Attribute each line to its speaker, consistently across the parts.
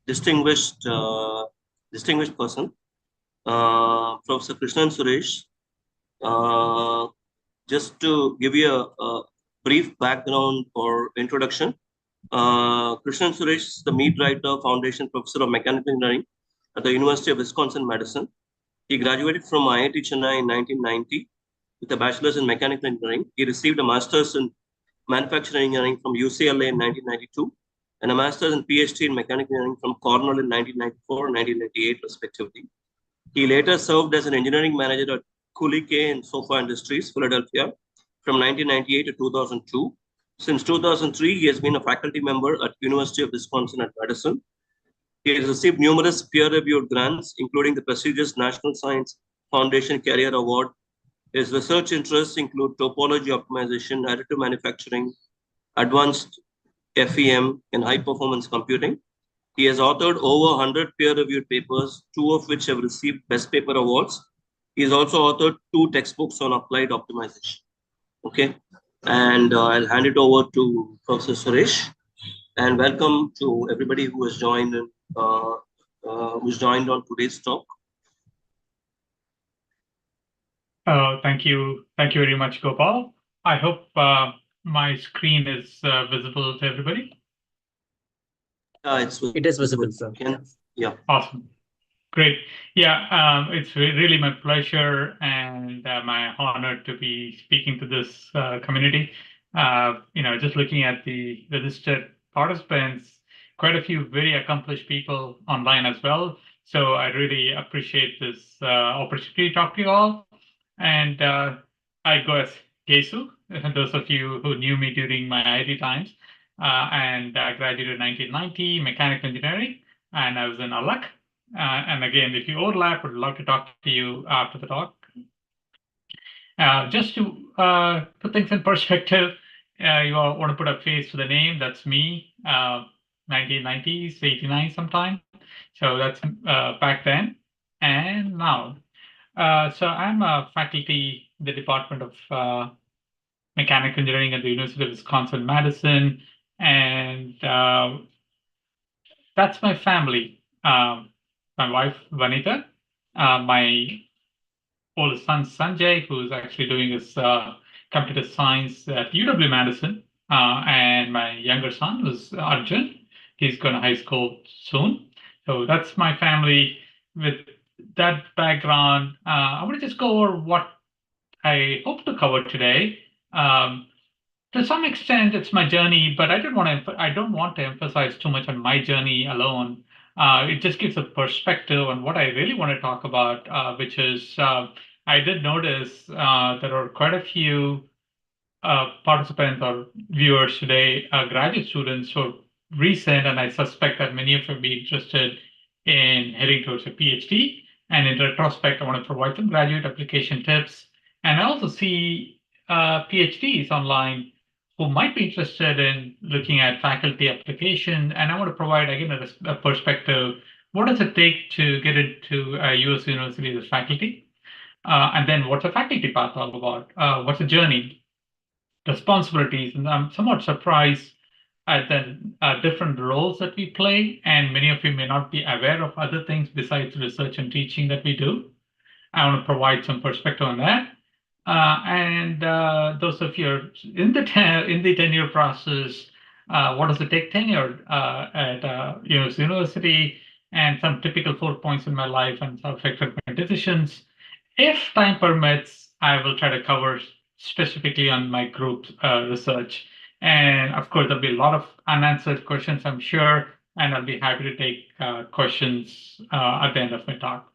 Speaker 1: distinguished distinguished person, Professor Krishnan Suresh. Uh, just to give you a brief background or introduction, Krishnan Suresh is the Mead Writer Foundation Professor of Mechanical Engineering at the University of Wisconsin-Madison. He graduated from IIT Chennai in 1990 with a bachelor's in mechanical engineering. He received a master's in manufacturing engineering from UCLA in 1992 and a master's and PhD in mechanical engineering from Cornell in 1994 and 1998, respectively. He later served as an engineering manager at Cooley and Sofa Industries, Philadelphia, from 1998 to 2002. Since 2003, he has been a faculty member at University of Wisconsin at Madison. He has received numerous peer-reviewed grants, including the prestigious National Science Foundation Career Award. His research interests include topology optimization, additive manufacturing, advanced FEM, and high-performance computing. He has authored over 100 peer-reviewed papers, 2 of which have received Best Paper awards. He has also authored 2 textbooks on applied optimization. Okay, and I'll hand it over to Professor Suresh, and welcome to everybody who has joined on today's talk.
Speaker 2: Thank you very much, Gopal. I hope my screen is visible to everybody.
Speaker 1: It is visible, sir. Yeah.
Speaker 2: Awesome. Great. Yeah, it's really my pleasure and my honor to be speaking to this community. Just looking at the registered participants, quite a few very accomplished people online as well. So I really appreciate this opportunity to talk to you all. And I go as Gesu, those of you who knew me during my IIT times. And I graduated in 1990, mechanical engineering, and I was in Alak. And again, if you overlap, would love to talk to you after the talk. Just to put things in perspective, you all want to put a face to the name. That's me, 1990s, 89 sometime. So that's back then and now. So I'm a faculty in the Department of Mechanical Engineering at the University of Wisconsin-Madison, and that's my family. My wife, Vanita, my oldest son, Sanjay, who's actually doing his computer science at UW-Madison, and my younger son is Arjun. He's going to high school soon. So that's my family. With that background, I want to just go over what I hope to cover today. To some extent, it's my journey, but I don't want to emphasize too much on my journey alone. It just gives a perspective on what I really want to talk about, which is I did notice there are quite a few participants or viewers today, graduate students who are recent, and I suspect that many of you will be interested in heading towards a PhD. And in retrospect, I want to provide some graduate application tips. And I also see PhDs online who might be interested in looking at faculty application. And I want to provide, again, a perspective. What does it take to get into a US university as faculty? And then what's a faculty path all about? What's the journey? Responsibilities. And I'm somewhat surprised at the different roles that we play. And many of you may not be aware of other things besides research and teaching that we do. I want to provide some perspective on that. And those of you in the tenure process, what does it take tenure at university, and some typical 4 points in my life and how affected my decisions. If time permits, I will try to cover specifically on my group research. And of course, there'll be a lot of unanswered questions, I'm sure, and I'll be happy to take questions at the end of my talk.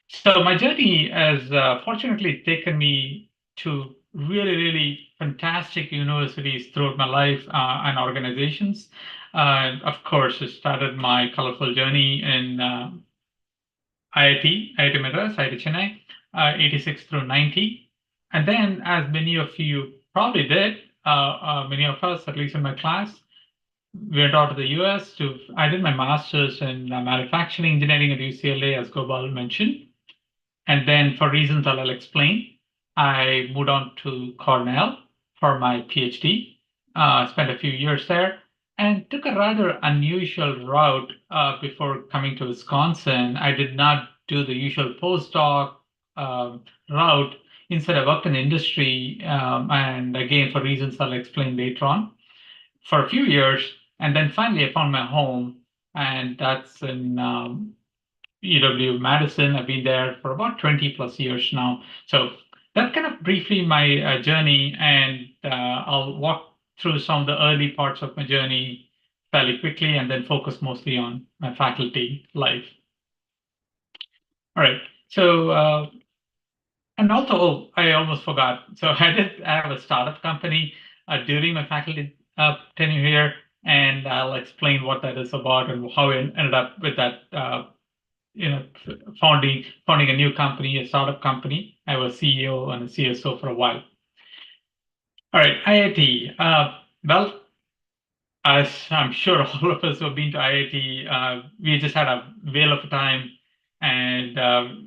Speaker 2: So my journey has fortunately taken me to really, really fantastic universities throughout my life and organizations. Of course, I started my colorful journey in IIT Madras, IIT Chennai, 86 through 90. And then, as many of you probably did, many of us, at least in my class, went out to the US I did my master's in manufacturing engineering at UCLA, as Gopal mentioned. And then, for reasons I'll explain, I moved on to Cornell for my PhD, spent a few years there. and took a rather unusual route before coming to Wisconsin. I did not do the usual postdoc route. Instead, I worked in industry, and again, for reasons I'll explain later on, for a few years. And then finally, I found my home, and that's in UW Madison. I've been there for about 20 plus years now. So that's kind of briefly my journey, and I'll walk through some of the early parts of my journey fairly quickly and then focus mostly on my faculty life. All right. So, and also, oh, I almost forgot. So I did have a startup company during my faculty tenure here, and I'll explain what that is about and how I ended up with that founding a new company, a startup company. I was CEO and a CSO for a while. All right, IIT. Well, as I'm sure all of us who have been to IIT, we just had a whale of a time, and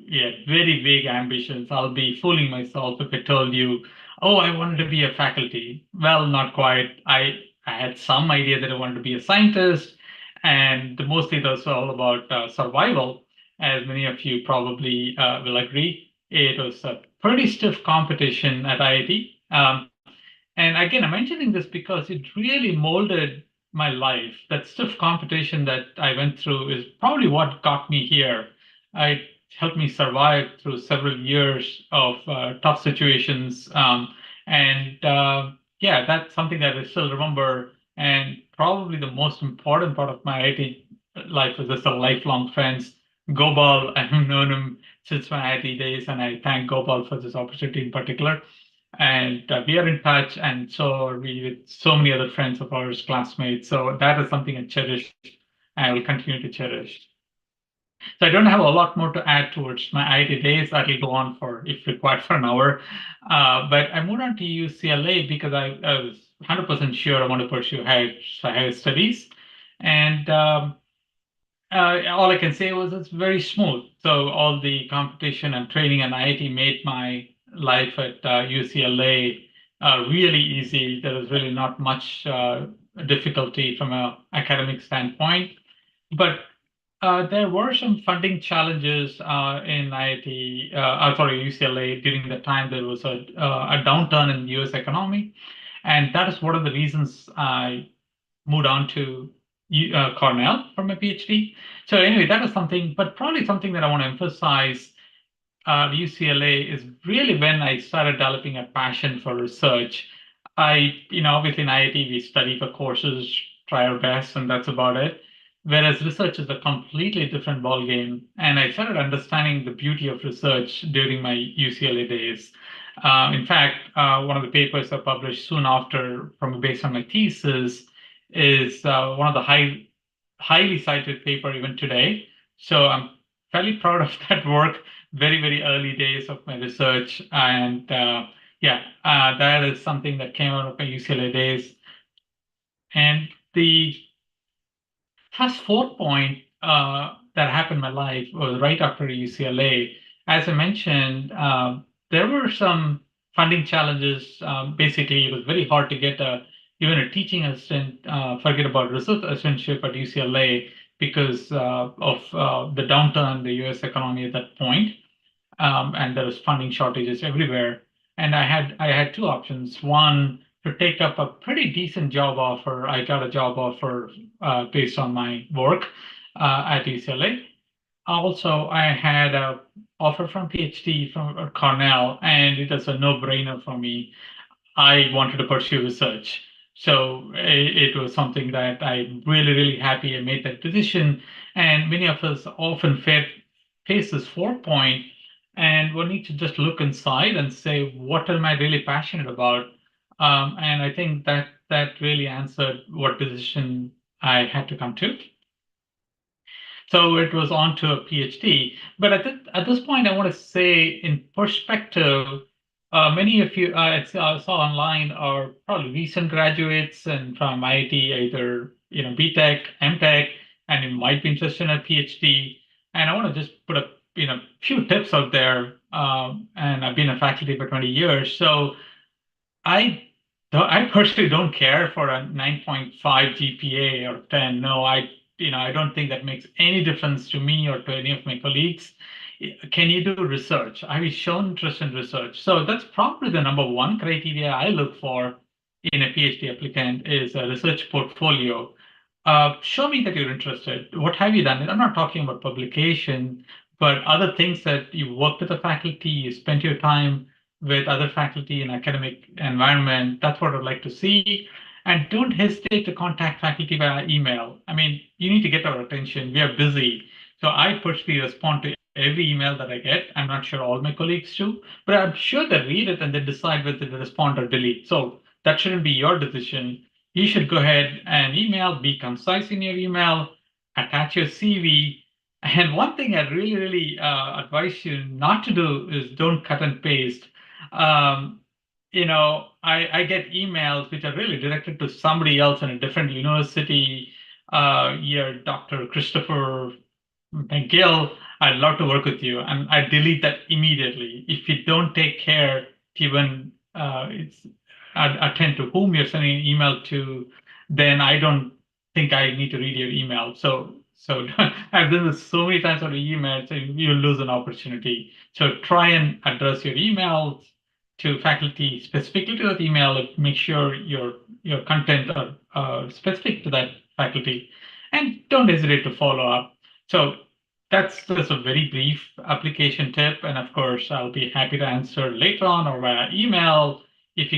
Speaker 2: yeah, very big ambitions. I'll be fooling myself if I told you, oh, I wanted to be a faculty. Well, not quite. I had some idea that I wanted to be a scientist, and mostly it was all about survival, as many of you probably will agree. It was a pretty stiff competition at IIT. And again, I'm mentioning this because it really molded my life. That stiff competition that I went through is probably what got me here. It helped me survive through several years of tough situations. And yeah, that's something that I still remember. And probably the most important part of my IT life is just the lifelong friends. Gopal, I've known him since my IT days, and I thank Gopal for this opportunity in particular. And we are in touch, and so are we with so many other friends of ours, classmates. So that is something I cherish and I will continue to cherish. So I don't have a lot more to add towards my IT days. That will go on for, if required, for an hour. But I moved on to UCLA because I was 100% sure I want to pursue higher studies. And all I can say was it's very smooth. So all the competition and training and IIT made my life at UCLA really easy. There was really not much difficulty from an academic standpoint. But there were some funding challenges in IIT, sorry, UCLA during the time there was a downturn in the US economy. And that is one of the reasons I moved on to Cornell for my PhD. So anyway, that is something, but probably something that I want to emphasize. UCLA is really when I started developing a passion for research. Obviously in IIT we study for courses, try our best, and that's about it. Whereas research is a completely different ballgame, and I started understanding the beauty of research during my UCLA days. In fact, one of the papers I published soon after, from based on my thesis, is one of the highly cited paper even today. So I'm fairly proud of that work. Very, very early days of my research, and yeah, that is something that came out of my UCLA days. And the first 4 point that happened in my life was right after UCLA. As I mentioned, there were some funding challenges. Basically, it was very hard to get even a teaching assistant, forget about research assistantship at UCLA because of the downturn in the US economy at that point. And there was funding shortages everywhere. And I had two options. One, to take up a pretty decent job offer. I got a job offer based on my work at UCLA. Also, I had a offer from PhD from Cornell, and it was a no-brainer for me. I wanted to pursue research. So it was something that I'm really, really happy I made that decision. And many of us often face this 4 point, and we need to just look inside and say, what am I really passionate about? And I think that really answered what decision I had to come to. So it was on to a PhD. But at this point, I want to say in perspective, many of you I saw online are probably recent graduates and from IIT, either BTech, MTech, and you might be interested in a PhD. And I want to just put a few tips out there. And I've been a faculty for 20 years, so I So I personally don't care for a 9.5 GPA or 10. No, I don't think that makes any difference to me or to any of my colleagues. Can you do research? Have you shown interest in research? So that's probably the number one criteria I look for in a PhD applicant is a research portfolio. Show me that you're interested. What have you done? I'm not talking about publication, but other things that you work with the faculty, you spent your time with other faculty in academic environment. That's what I'd like to see. And don't hesitate to contact faculty via email. I mean, you need to get our attention. We are busy. So I personally respond to every email that I get. I'm not sure all my colleagues do, but I'm sure they read it and they decide whether to respond or delete. So that shouldn't be your decision. You should go ahead and email, be concise in your email, attach your CV. And one thing I really, really advise you not to do is don't cut and paste. Um, I get emails which are really directed to somebody else in a different university. Your Dr. Christopher McGill, I'd love to work with you. And I delete that immediately. If you don't take care to even attend to whom you're sending an email to, then I don't think I need to read your email. So I've done this so many times on the email, so you'll lose an opportunity. So try and address your emails to faculty specifically to that email. Make sure your content are specific to that faculty, and don't hesitate to follow up. So that's just a very brief application tip, and of course, I'll be happy to answer later on or via email if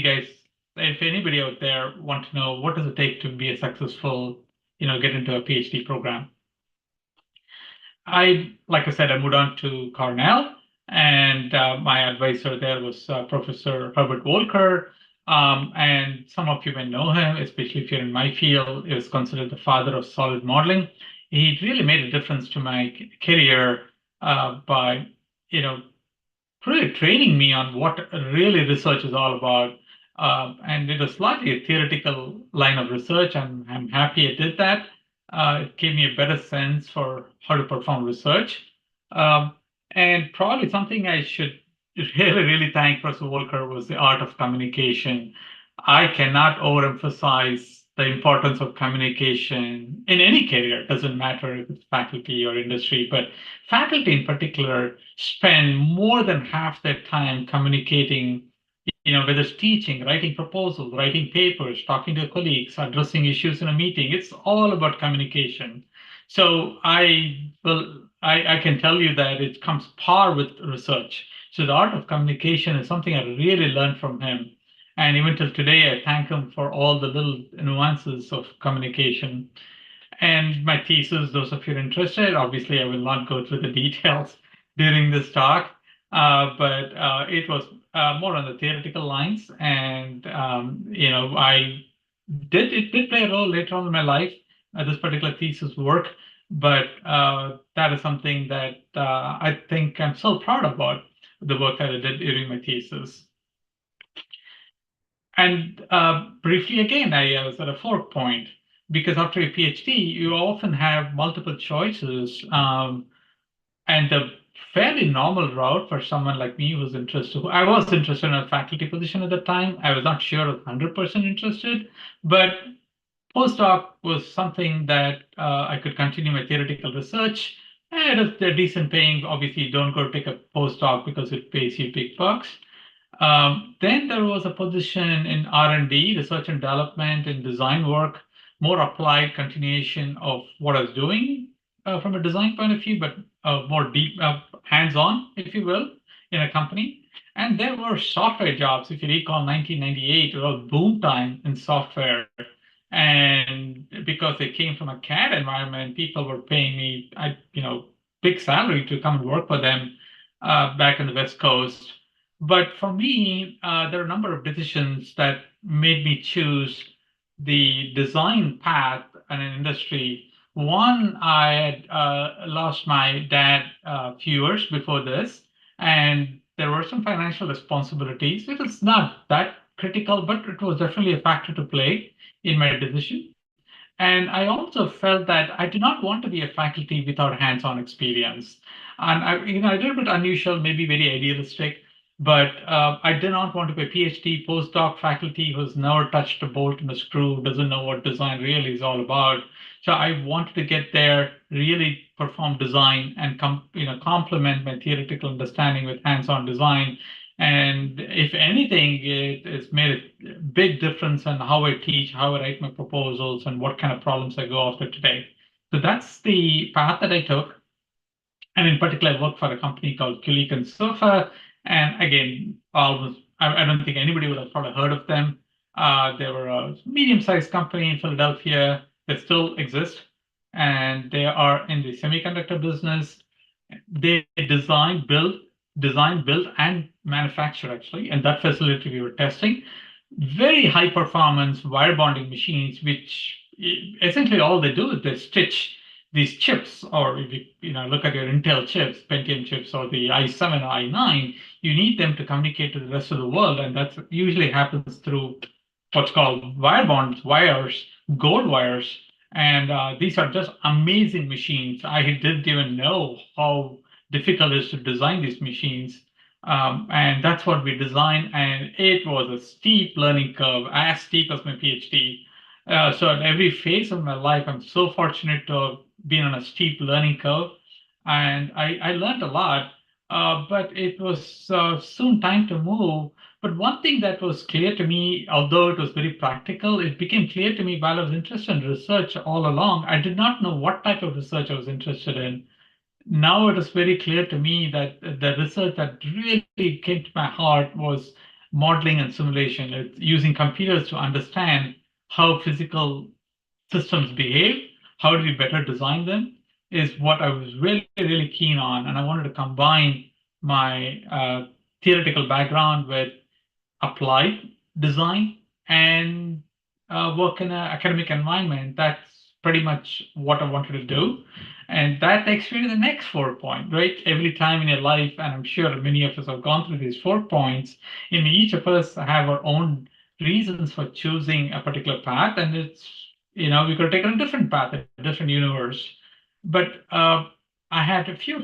Speaker 2: anybody out there want to know what does it take to be a successful, get into a PhD program. Like I said, I moved on to Cornell, and my advisor there was Professor Herbert Volker. And some of you may know him, especially if you're in my field. He was considered the father of solid modeling. He really made a difference to my career by, really training me on what really research is all about. And it was largely a theoretical line of research, and I'm happy I did that. It gave me a better sense for how to perform research. Um, and probably something I should really, really thank Professor Volker was the art of communication. I cannot overemphasize the importance of communication in any career. It doesn't matter if it's faculty or industry, but faculty in particular spend more than half their time communicating, whether it's teaching, writing proposals, writing papers, talking to colleagues, addressing issues in a meeting. It's all about communication. So I can tell you that it comes par with research. So the art of communication is something I really learned from him. And even till today, I thank him for all the little nuances of communication. And my thesis, those of you who are interested, obviously I will not go through the details during this talk, but it was more on the theoretical lines. And, it did play a role later on in my life, this particular thesis work, but that is something that I think I'm so proud about, the work that I did during my thesis. And briefly again, I was at a fork point because after a PhD, you often have multiple choices. And the fairly normal route for someone like me who's interested, I was interested in a faculty position at the time. I was not sure of 100% interested, but postdoc was something that I could continue my theoretical research. And they're decent paying. Obviously, you don't go take a postdoc because it pays you big bucks. Then there was a position in R&D, research and development and design work, more applied continuation of what I was doing from a design point of view, but more deep, hands-on, if you will, in a company. And there were software jobs. If you recall, 1998, it was boom time in software. And because they came from a CAD environment, people were paying me, big salary to come and work for them back in the West Coast. But for me, there are a number of decisions that made me choose the design path in an industry. One, I had lost my dad a few years before this, and there were some financial responsibilities. It was not that critical, but it was definitely a factor to play in my decision. And I also felt that I did not want to be a faculty without hands-on experience. And a little bit unusual, maybe very idealistic. But I did not want to be a PhD postdoc faculty who's never touched a bolt and a screw, doesn't know what design really is all about. So I wanted to get there, really perform design and complement my theoretical understanding with hands-on design. And if anything, it has made a big difference in how I teach, how I write my proposals, and what kind of problems I go after today. So that's the path that I took. And in particular, I worked for a company called Kulik and Sofa. And again, almost, I don't think anybody would have probably heard of them. They were a medium-sized company in Philadelphia that still exists, and they are in the semiconductor business. They design, build, and manufacture actually. And that facility we were testing very high performance wire bonding machines, which essentially all they do is they stitch these chips, or if you look at your Intel chips, Pentium chips, or the i7 or i9, you need them to communicate to the rest of the world, and that usually happens through what's called wire bonds, wires, gold wires, and these are just amazing machines. I didn't even know how difficult it is to design these machines. And that's what we designed, and it was a steep learning curve, as steep as my PhD. So at every phase of my life, I'm so fortunate to have been on a steep learning curve, and I learned a lot. But it was soon time to move. But one thing that was clear to me, although it was very practical, it became clear to me while I was interested in research all along. I did not know what type of research I was interested in. Now it is very clear to me that the research that really came to my heart was modeling and simulation. It's using computers to understand how physical systems behave, how do we better design them, is what I was really, really keen on. And I wanted to combine my theoretical background with applied design and work in an academic environment. That's pretty much what I wanted to do. And that takes me to the next 4 point, right? Every time in your life, and I'm sure many of us have gone through these 4 points, in each of us have our own reasons for choosing a particular path. And we could take a different path, a different universe. But I had a few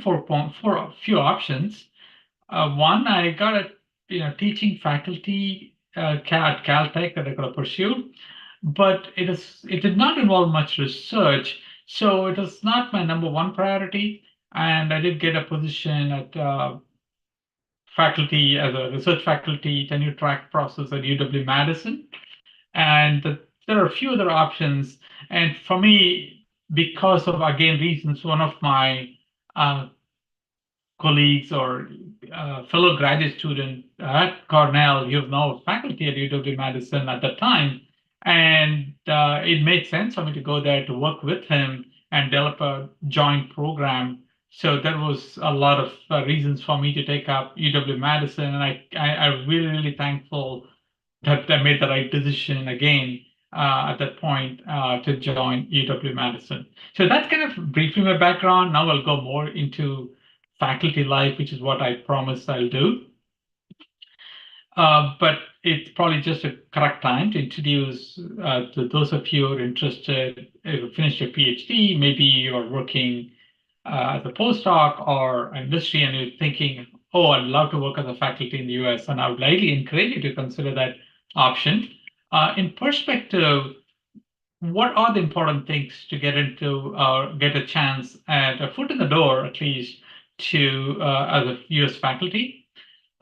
Speaker 2: options. One, I got a teaching faculty at Caltech that I could have pursued, but it did not involve much research, so it was not my number one priority. And I did get a position at faculty as a research faculty tenure track process at UW-Madison, and there are a few other options. And for me, because of again reasons, one of my uh, colleagues or fellow graduate student at Cornell. He was now faculty at UW-Madison at the time. And it made sense for me to go there to work with him and develop a joint program. So there was a lot of reasons for me to take up UW-Madison. And I'm really, really thankful that I made the right decision again at that point to join UW-Madison. So that's kind of briefly my background. Now I'll go more into faculty life, which is what I promised I'll do. But it's probably just a correct time to introduce to those of you who are interested, if you finished your PhD, maybe you're working as a postdoc or industry and you're thinking, oh, I'd love to work as a faculty in the US, and I would highly encourage you to consider that option. In perspective, what are the important things to get into get a chance at a foot in the door, at least, to as a US faculty?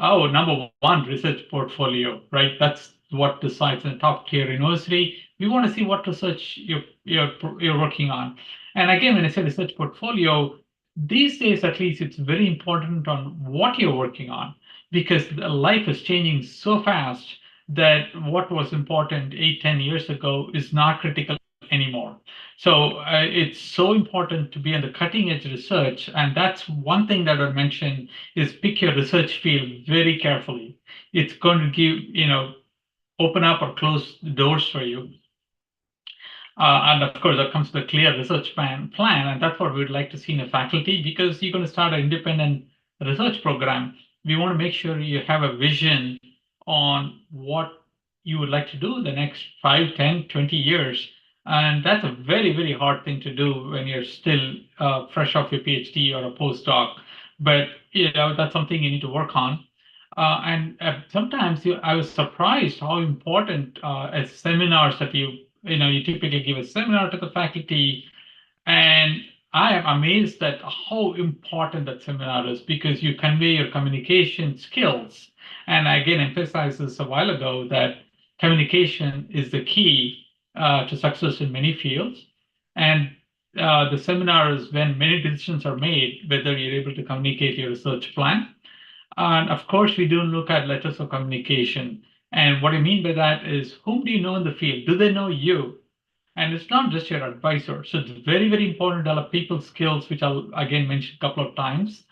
Speaker 2: Oh, number one, research portfolio, right? That's what decides in a top tier university. We want to see what research you're working on. And again, when I say research portfolio, these days at least it's very important on what you're working on, because life is changing so fast that what was important 8, 10 years ago is not critical anymore. So it's so important to be on the cutting edge research. And that's one thing that I mentioned is pick your research field very carefully. It's going to give, open up or close doors for you. And of course, that comes with a clear research plan, and that's what we'd like to see in a faculty, because you're going to start an independent research program. We want to make sure you have a vision on what you would like to do in the next 5, 10, 20 years. And that's a very, very hard thing to do when you're still fresh off your PhD or a postdoc. But that's something you need to work on. And sometimes I was surprised how important as seminars that you typically give a seminar to the faculty, and I am amazed at how important that seminar is because you convey your communication skills. And I again emphasized this a while ago that communication is the key to success in many fields. And the seminar is when many decisions are made, whether you're able to communicate your research plan. And of course, we do look at letters of communication. And what I mean by that is, whom do you know in the field? Do they know you? And it's not just your advisor. So it's very, very important to develop people skills, which I'll again mention a couple of times,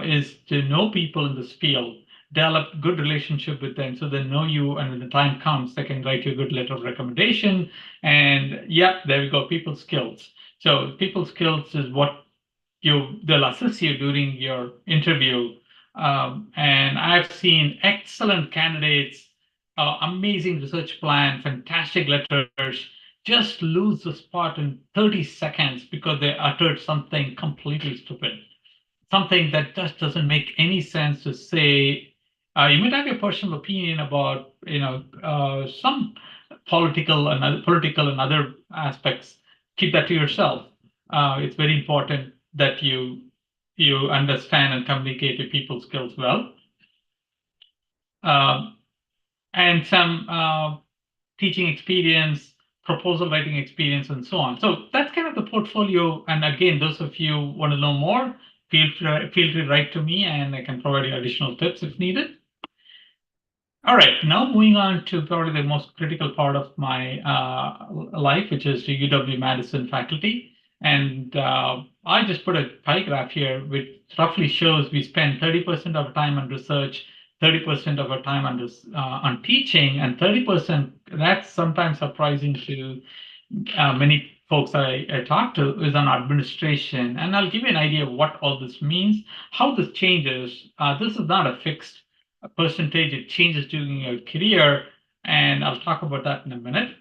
Speaker 2: is to know people in this field, develop good relationship with them so they know you, and when the time comes, they can write you a good letter of recommendation. And yep, there we go, people skills. So people skills is what they'll assess you during your interview. And I've seen excellent candidates, amazing research plan, fantastic letters, just lose the spot in 30 seconds because they uttered something completely stupid, something that just doesn't make any sense to say. You might have your personal opinion about, some political and other aspects. Keep that to yourself. It's very important that you understand and communicate your people skills well. Um, and some teaching experience, proposal writing experience, and so on. So that's kind of the portfolio. And again, those of you who want to know more, feel free to write to me, and I can provide you additional tips if needed. All right, now moving on to probably the most critical part of my life, which is the UW-Madison faculty. And I just put a pie graph here, which roughly shows we spend 30% of our time on research, 30% of our time on teaching, and 30%, that's sometimes surprising to many folks I talk to, is on administration. And I'll give you an idea of what all this means, how this changes. This is not a fixed percentage, it changes during your career, and I'll talk about that in a minute.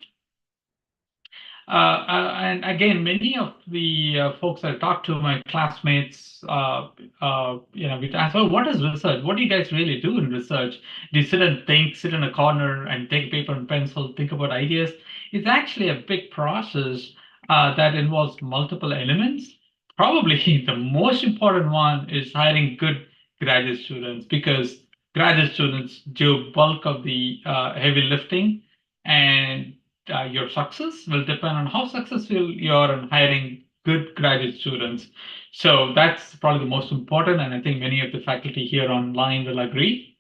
Speaker 2: And again, many of the folks I talk to, my classmates, we ask, oh, what is research? What do you guys really do in research? Do you sit and think, sit in a corner and take paper and pencil, think about ideas? It's actually a big process that involves multiple elements. Probably the most important one is hiring good graduate students, because graduate students do bulk of the heavy lifting, and your success will depend on how successful you are in hiring good graduate students. So that's probably the most important, and I think many of the faculty here online will agree.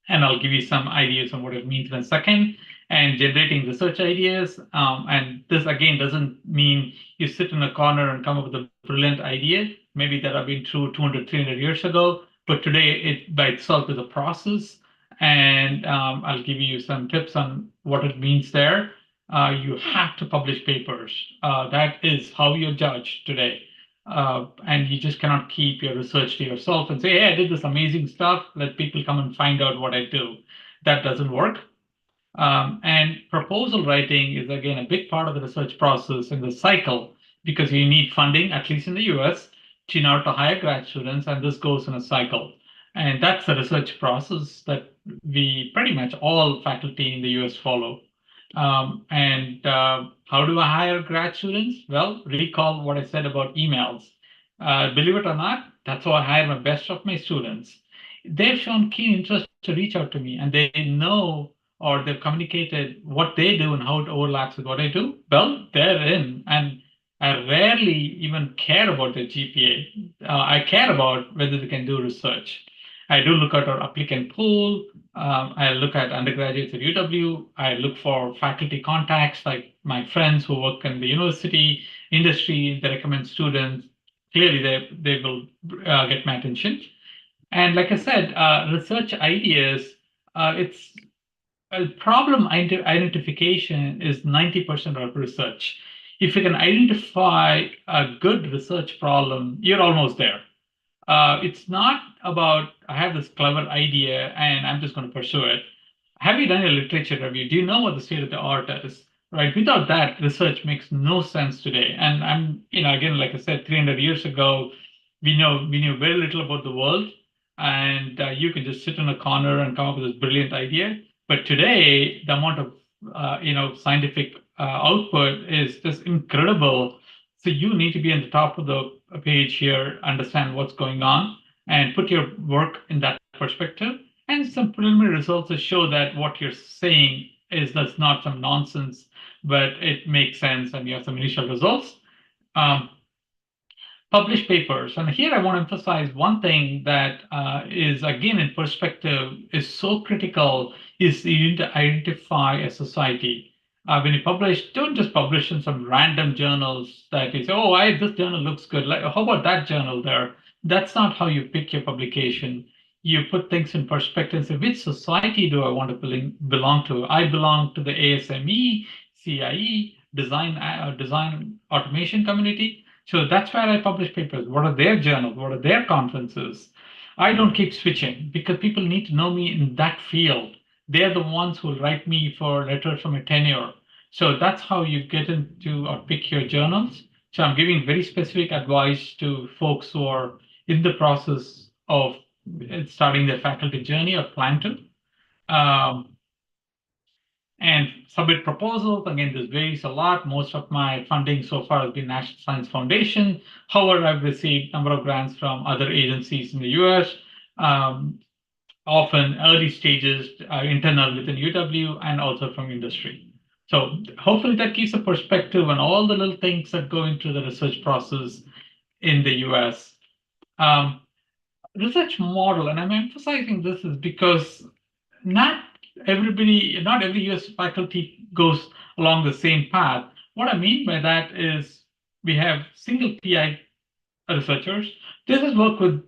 Speaker 2: And I'll give you some ideas on what it means in a second. And generating research ideas. And this again doesn't mean you sit in a corner and come up with a brilliant idea. Maybe that have been true 200, 300 years ago, but today it by itself is a process. And I'll give you some tips on what it means there. You have to publish papers. That is how you're judged today. And you just cannot keep your research to yourself and say, hey, I did this amazing stuff, let people come and find out what I do. That doesn't work. And proposal writing is, again, a big part of the research process in the cycle, because you need funding, at least in the US, in order to hire grad students, and this goes in a cycle. And that's the research process that we pretty much all faculty in the US follow. And how do I hire grad students? Well, recall what I said about emails. Believe it or not, that's how I hire my best of my students. They've shown keen interest to reach out to me, and they know, or they've communicated what they do and how it overlaps with what I do. Well, they're in, and I rarely even care about their GPA. I care about whether they can do research. I do look at our applicant pool. I look at undergraduates at UW. I look for faculty contacts, like my friends who work in the university industry. They recommend students. Clearly, they will get my attention. And like I said, research ideas. It's problem identification is 90% of research. If you can identify a good research problem, you're almost there. It's not about, I have this clever idea and I'm just going to pursue it. Have you done a literature review? Do you know what the state of the art is? Right? Without that, research makes no sense today. And again, like I said, 300 years ago, we knew very little about the world. and you can just sit in a corner and come up with this brilliant idea. But today, the amount of scientific output is just incredible. So you need to be on the top of the page here, understand what's going on, and put your work in that perspective. And some preliminary results that show that what you're saying is that's not some nonsense, but it makes sense, and you have some initial results. Um, Published papers. And here I want to emphasize one thing that is, again, in perspective, is so critical, is you need to identify a society. When you publish, don't just publish in some random journals that you say, oh, this journal looks good. Like, how about that journal there? That's not how you pick your publication. You put things in perspective and say, which society do I want to belong to? I belong to the ASME, CIE, design automation community. So that's where I publish papers. What are their journals? What are their conferences? I don't keep switching because people need to know me in that field. They're the ones who write me for letters from a tenure. So that's how you get into or pick your journals. So I'm giving very specific advice to folks who are in the process of starting their faculty journey or plan to. And submit proposals. Again, this varies a lot. Most of my funding so far has been National Science Foundation. However, I've received a number of grants from other agencies in the US, often early stages, internal within UW, and also from industry. So hopefully that gives a perspective on all the little things that go into the research process in the US. Research model, and I'm emphasizing this is because not not every US faculty goes along the same path. What I mean by that is we have single PI researchers. They just work with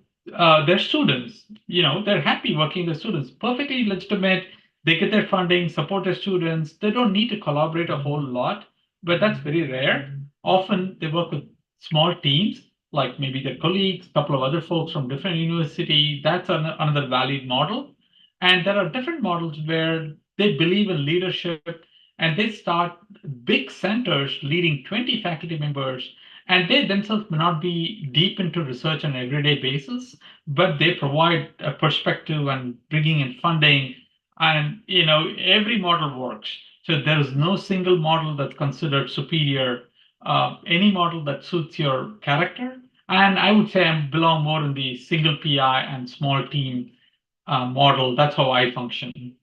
Speaker 2: their students. They're happy working with students, perfectly legitimate. They get their funding, support their students. They don't need to collaborate a whole lot, but that's very rare. Often they work with small teams, like maybe their colleagues, a couple of other folks from different universities. That's another valid model. And there are different models where they believe in leadership and they start big centers leading 20 faculty members, and they themselves may not be deep into research on an everyday basis, but they provide a perspective and bringing in funding. And every model works. So there is no single model that's considered superior. Any model that suits your character. And I would say I belong more in the single PI and small team model. That's how I function.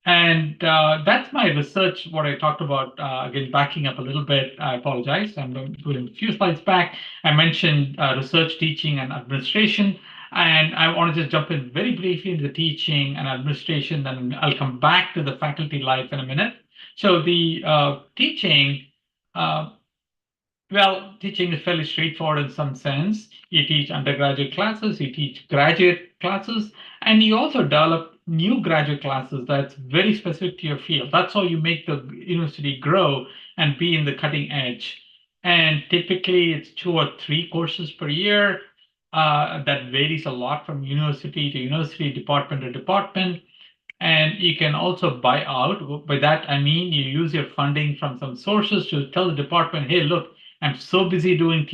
Speaker 2: And that's my research, what I talked about. Again, backing up a little bit, I apologize. I'm going a few slides back. I mentioned research, teaching, and administration. And I want to just jump in very briefly into the teaching and administration, then I'll come back to the faculty life in a minute. So the teaching, teaching is fairly straightforward in some sense. You teach undergraduate classes, you teach graduate classes, and you also develop new graduate classes that's very specific to your field. That's how you make the university grow and be in the cutting edge. And typically it's 2 or 3 courses per year. That varies a lot from university to university, department to department. And you can also buy out. By that, I mean you use your funding from some sources to tell the department, hey, look, I'm so busy doing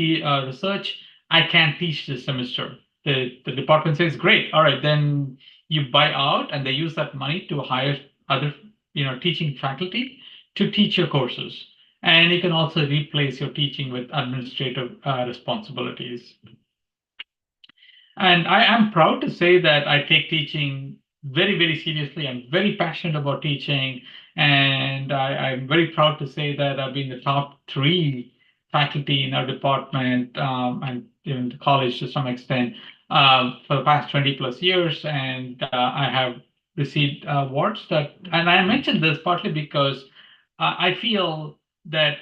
Speaker 2: research, I can't teach this semester. The department says, great, all right, then you buy out and they use that money to hire other teaching faculty to teach your courses. And you can also replace your teaching with administrative responsibilities. And I am proud to say that I take teaching very, very seriously. I'm very passionate about teaching. And I'm very proud to say that I've been the top 3 faculty in our department and in the college to some extent for the past 20 plus years. And I have received awards and I mentioned this partly because I feel that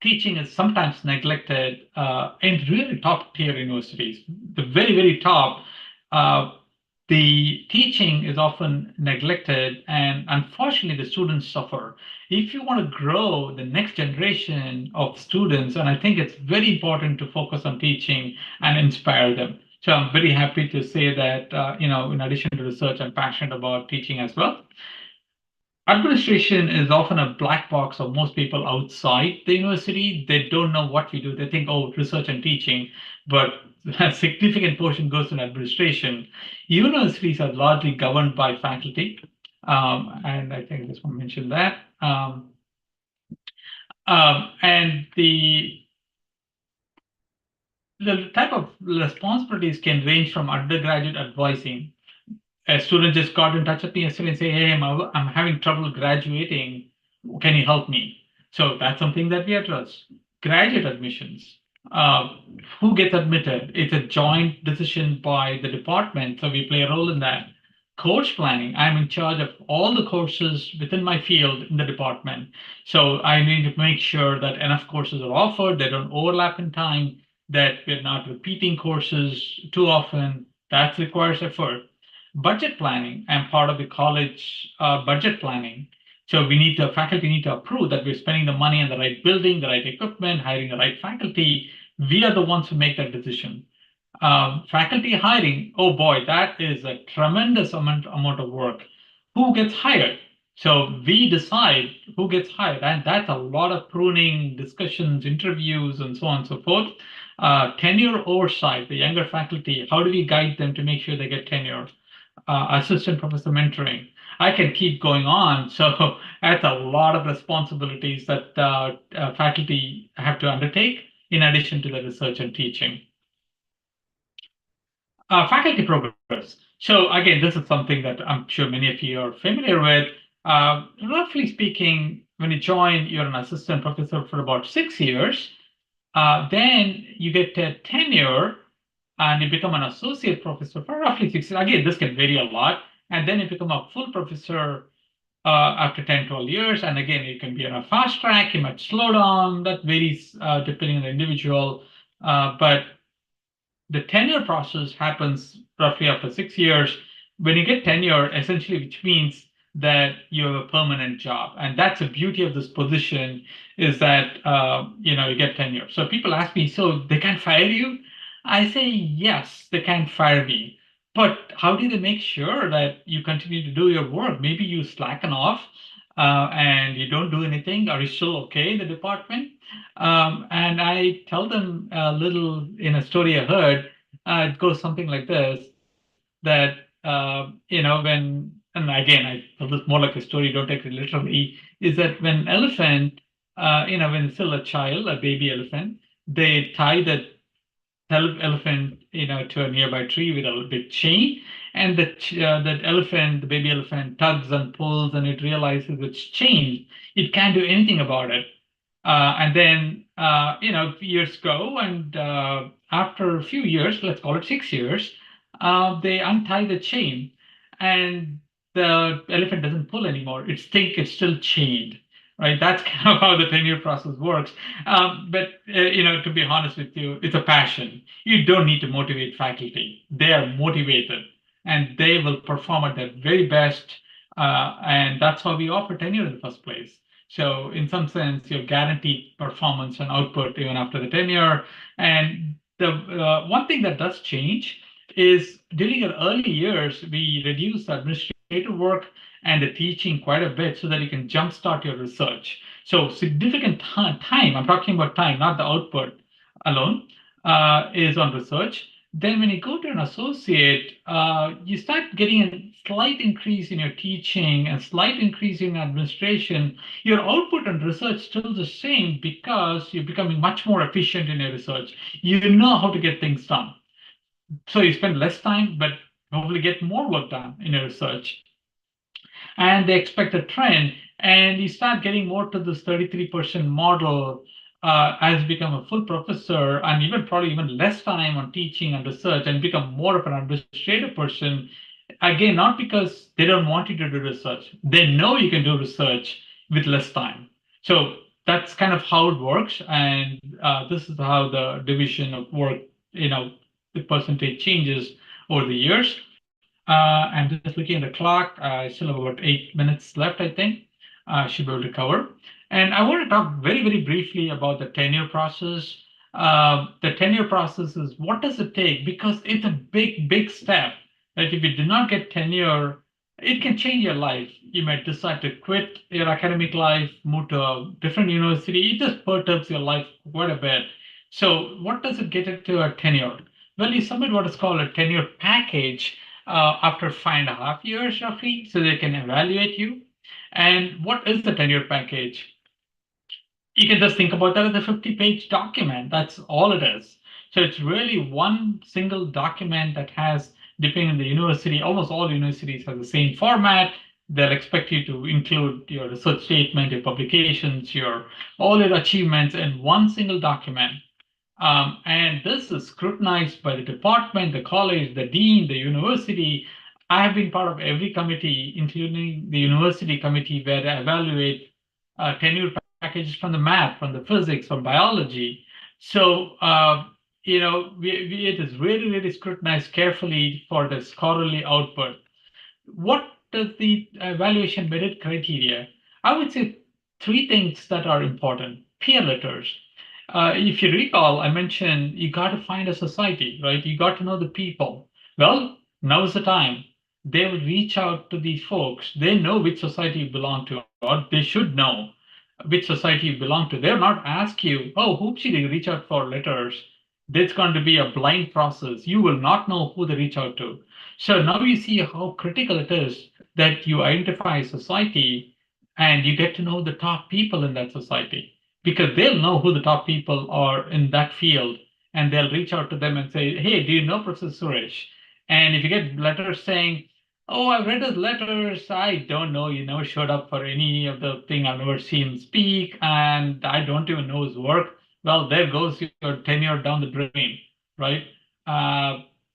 Speaker 2: teaching is sometimes neglected in really top tier universities. The very, very top, the teaching is often neglected, and unfortunately, the students suffer. If you want to grow the next generation of students, and I think it's very important to focus on teaching and inspire them. So I'm very happy to say that, in addition to research, I'm passionate about teaching as well. Administration is often a black box of most people outside the university. They don't know what we do. They think, oh, research and teaching. But a significant portion goes to administration. Universities are largely governed by faculty, and I think I just want to mention that. And the type of responsibilities can range from undergraduate advising. A student just got in touch with me yesterday and say, "Hey, I'm having trouble graduating. Can you help me?" So that's something that we address. Graduate admissions. Uh, who gets admitted? It's a joint decision by the department, so we play a role in that. Course planning. I'm in charge of all the courses within my field in the department. So I need to make sure that enough courses are offered, they don't overlap in time, that we're not repeating courses too often. That requires effort. Budget planning. I'm part of the college budget planning. So faculty need to approve that we're spending the money on the right building, the right equipment, hiring the right faculty. We are the ones who make that decision. Faculty hiring, oh boy, that is a tremendous amount of work. Who gets hired? So we decide who gets hired, and that's a lot of pruning, discussions, interviews, and so on and so forth. Tenure oversight, the younger faculty, how do we guide them to make sure they get tenure? Assistant professor mentoring. I can keep going on. So that's a lot of responsibilities that faculty have to undertake in addition to the research and teaching. Faculty progress. So again, this is something that I'm sure many of you are familiar with. Roughly speaking, when you join, you're an assistant professor for about 6 years. Then you get a tenure and you become an associate professor for roughly 6 years. Again, this can vary a lot. And then you become a full professor after 10, 12 years. And again, you can be on a fast track, you might slow down. That varies depending on the individual. But the tenure process happens roughly after 6 years. When you get tenure, essentially, which means that you have a permanent job, and that's the beauty of this position is that you get tenure. So people ask me, so they can't fire you? I say yes, they can't fire me, but how do they make sure that you continue to do your work? Maybe you slacken off and you don't do anything. Are you still okay in the department? And I tell them a little in a story I heard. It goes something like this: that and again, I tell this more like a story. Don't take it literally. Is that when elephant, when it's still a child, a baby elephant, they tie the elephant, to a nearby tree with a big chain, and that elephant, the baby elephant, tugs and pulls, and it realizes it's chained. It can't do anything about it. And then, years go, and after a few years, let's call it 6 years, they untie the chain, and the elephant doesn't pull anymore. It's still chained, right? That's kind of how the tenure process works. But to be honest with you, it's a passion. You don't need to motivate faculty; they are motivated, and they will perform at their very best. And that's how we offer tenure in the first place. So in some sense, you're guaranteed performance and output even after the tenure. And the one thing that does change is during your early years, we reduce the administrative work and the teaching quite a bit so that you can jumpstart your research. So significant time, I'm talking about time, not the output alone, is on research. Then when you go to an associate, you start getting a slight increase in your teaching, a slight increase in administration. Your output and research still the same because you're becoming much more efficient in your research. You know how to get things done. So you spend less time, but hopefully get more work done in your research. And they expect a trend, and you start getting more to this 33% model as you become a full professor, and even probably even less time on teaching and research, and become more of an administrative person. Again, not because they don't want you to do research, they know you can do research with less time. So that's kind of how it works, and this is how the division of work, the percentage changes over the years. I'm just looking at the clock. I still have about 8 minutes left, I think. I should be able to cover. And I want to talk very, very briefly about the tenure process. The tenure process is what does it take? Because it's a big, big step. That if you do not get tenure, it can change your life. You might decide to quit your academic life, move to a different university. It just perturbs your life quite a bit. So what does it get into a tenure? Well, you submit what is called a tenure package after 5.5 years, roughly, so they can evaluate you. And what is the tenure package? You can just think about that as a 50-page document. That's all it is. So it's really one single document that has, depending on the university, almost all universities have the same format. They'll expect you to include your research statement, your publications, your all your achievements in one single document. And this is scrutinized by the department, the college, the dean, the university. I have been part of every committee, including the university committee, where they evaluate tenure packages from the math, from the physics, from biology. So, it is really, really scrutinized carefully for the scholarly output. What does the evaluation merit criteria? I would say three things that are important. Peer letters. If you recall, I mentioned you got to find a society, right? You got to know the people. Well, now's the time. They will reach out to these folks. They know which society you belong to, or they should know which society you belong to. They'll not ask you, oh, who should you reach out for letters? There's going to be a blind process. You will not know who they reach out to. So now you see how critical it is that you identify a society and you get to know the top people in that society because they'll know who the top people are in that field and they'll reach out to them and say, hey, do you know Professor Suresh? And if you get letters saying, oh, I've read his letters, I don't know, you never showed up for any of the thing, I've never seen him speak, and I don't even know his work, well, there goes your tenure down the drain, right?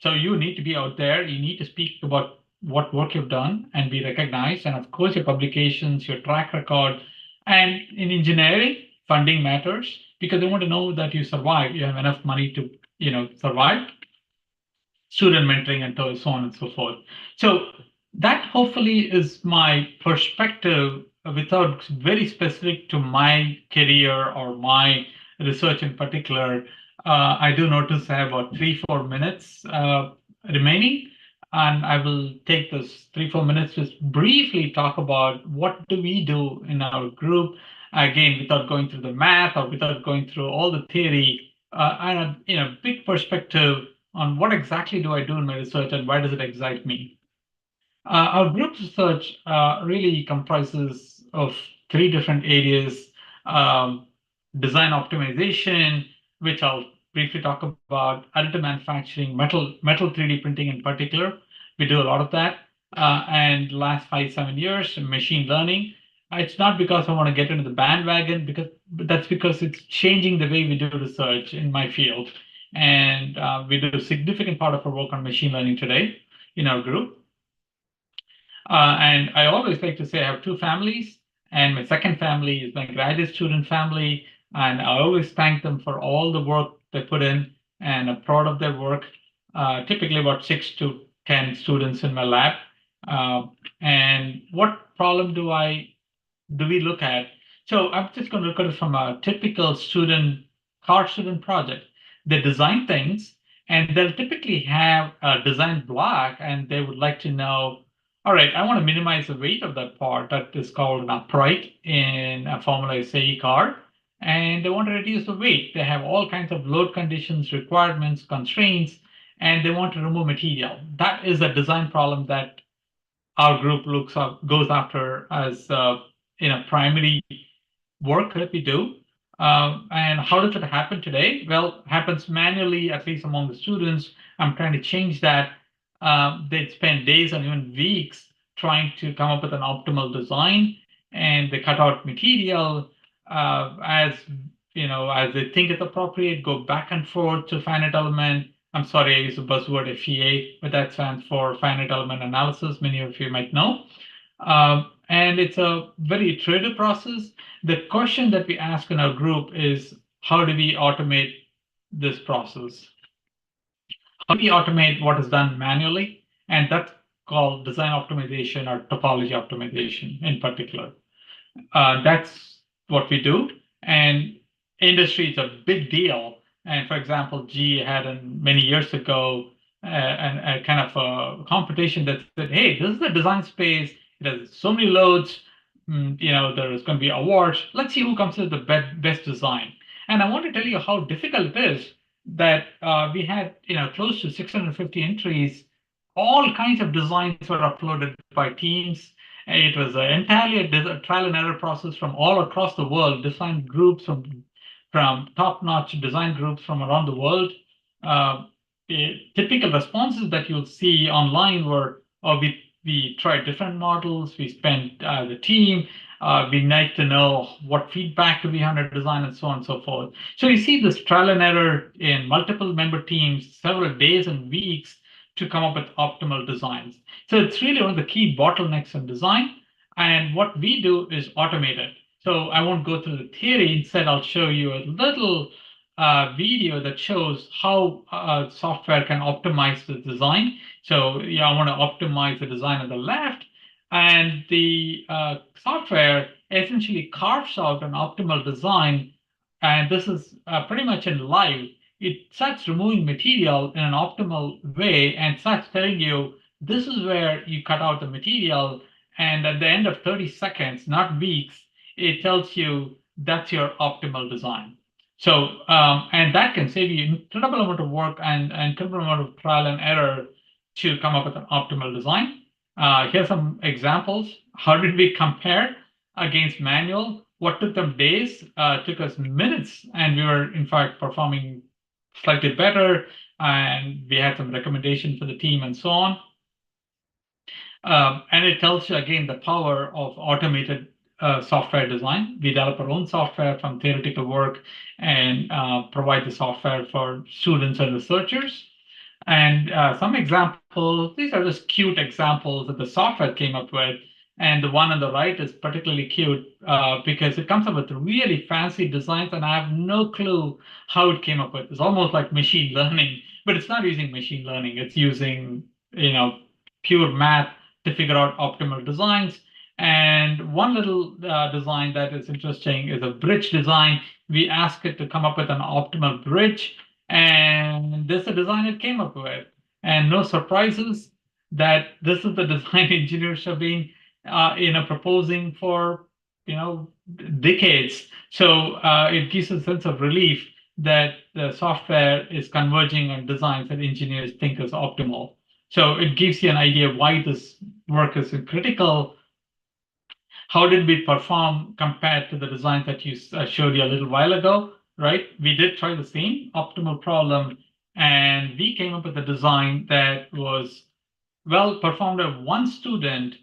Speaker 2: So you need to be out there, you need to speak about what work you've done and be recognized, and of course your publications, your track record, and in engineering, funding matters because they want to know that you survive, you have enough money to, survive, student mentoring and so on and so forth. So that hopefully is my perspective without very specific to my career or my research in particular. I do notice I have about 3-4 minutes remaining, and I will take those 3-4 minutes to briefly talk about what do we do in our group. Again, without going through the math or without going through all the theory, and a big perspective on what exactly do I do in my research and why does it excite me. Our group research really comprises of three different areas. Um, Design optimization, which I'll briefly talk about, additive manufacturing, metal 3D printing in particular. We do a lot of that. And last 5-7 years, machine learning. It's not because I want to get into the bandwagon, but that's because it's changing the way we do research in my field. And we do a significant part of our work on machine learning today in our group. And I always like to say I have two families, and my second family is my graduate student family. And I always thank them for all the work they put in, and I'm proud of their work. Typically, about 6 to 10 students in my lab. And what problem do we look at? So I'm just going to look at it from a typical car student project. They design things, and they'll typically have a design block, and they would like to know, all right, I want to minimize the weight of that part that is called an upright in a Formula SAE car, and they want to reduce the weight. They have all kinds of load conditions, requirements, constraints, and they want to remove material. That is a design problem that our group goes after as primary work that we do. And how does it happen today? Well, it happens manually, at least among the students. I'm trying to change that. They spend days and even weeks trying to come up with an optimal design, and they cut out material as they think it's appropriate, go back and forth to finite element. I'm sorry, I use the buzzword FEA, but that stands for finite element analysis. Many of you might know. And it's a very iterative process. The question that we ask in our group is, how do we automate this process? How do we automate what is done manually? And that's called design optimization or topology optimization in particular. That's what we do. And industry is a big deal. And for example, GE had many years ago a kind of a competition that said, hey, this is a design space. It has so many loads. There's going to be awards. Let's see who comes with the best design. And I want to tell you how difficult it is that we had, close to 650 entries. All kinds of designs were uploaded by teams. It was entirely a trial and error process from all across the world, design groups from top-notch design groups from around the world. Uh, Typical responses that you'll see online were, oh, we tried different models, we spent the team, we need to know what feedback do we have on a design and so on and so forth. So you see this trial and error in multiple member teams, several days and weeks to come up with optimal designs. So it's really one of the key bottlenecks in design. And what we do is automate it. So I won't go through the theory. Instead, I'll show you a little video that shows how software can optimize the design. So yeah, I want to optimize the design on the left, and the software essentially carves out an optimal design. And this is pretty much in live. It starts removing material in an optimal way and starts telling you this is where you cut out the material. And at the end of 30 seconds, not weeks, it tells you that's your optimal design. So, and that can save you incredible amount of work and incredible amount of trial and error to come up with an optimal design. Here's some examples. How did we compare against manual? What took them days took us minutes, and we were in fact performing slightly better. And we had some recommendations for the team and so on. And it tells you again the power of automated software design. We develop our own software from theoretical work and provide the software for students and researchers. And some examples, these are just cute examples that the software came up with. And the one on the right is particularly cute because it comes up with really fancy designs, and I have no clue how it came up with. It's almost like machine learning, but it's not using machine learning. It's using, pure math to figure out optimal designs. And one little design that is interesting is a bridge design. We ask it to come up with an optimal bridge, and this is the design it came up with. And no surprises that this is the design engineers have been, proposing for, decades. So it gives a sense of relief that the software is converging on designs that engineers think is optimal. So it gives you an idea of why this work is critical. How did we perform compared to the designs that you showed you a little while ago, right? We did try the same optimal problem, and we came up with a design that was well performed at one student.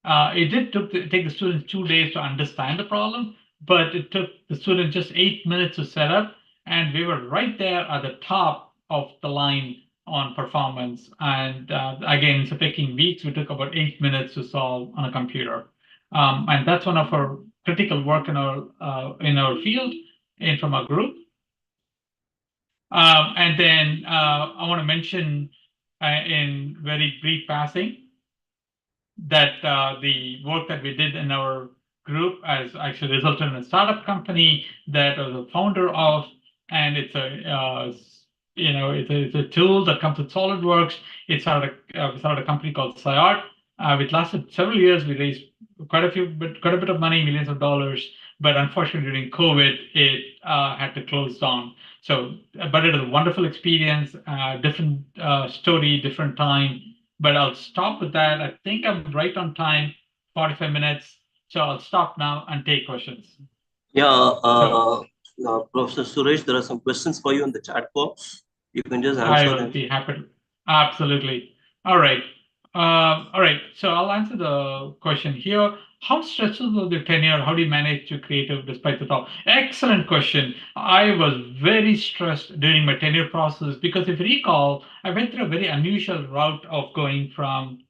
Speaker 2: It did take the students 2 days to understand the problem, but it took the student just 8 minutes to set up, and we were right there at the top of the line on performance. And again, so taking weeks, we took about 8 minutes to solve on a computer. And that's one of our critical work in our field and from our group. And then I want to mention in very brief passing that the work that we did in our group has actually resulted in a startup company that I was a founder of, and it's a tool that comes with SolidWorks. We started a company called SciArt, which lasted several years. We raised quite a bit of money, millions of dollars, but unfortunately during COVID, it had to close down. So, but it was a wonderful experience, different story, different time. But I'll stop with that. I think I'm right on time, 45 minutes. So I'll stop now and take questions.
Speaker 1: Yeah,
Speaker 2: So
Speaker 1: Professor Suresh, there are some questions for you in the chat box. You can just
Speaker 2: I
Speaker 1: answer
Speaker 2: will
Speaker 1: them.
Speaker 2: be happy to. Absolutely. All right. All right. So I'll answer the question here. How stressful was your tenure? How do you manage to creative despite the top? Excellent question. I was very stressed during my tenure process because if you recall, I went through a very unusual route of going from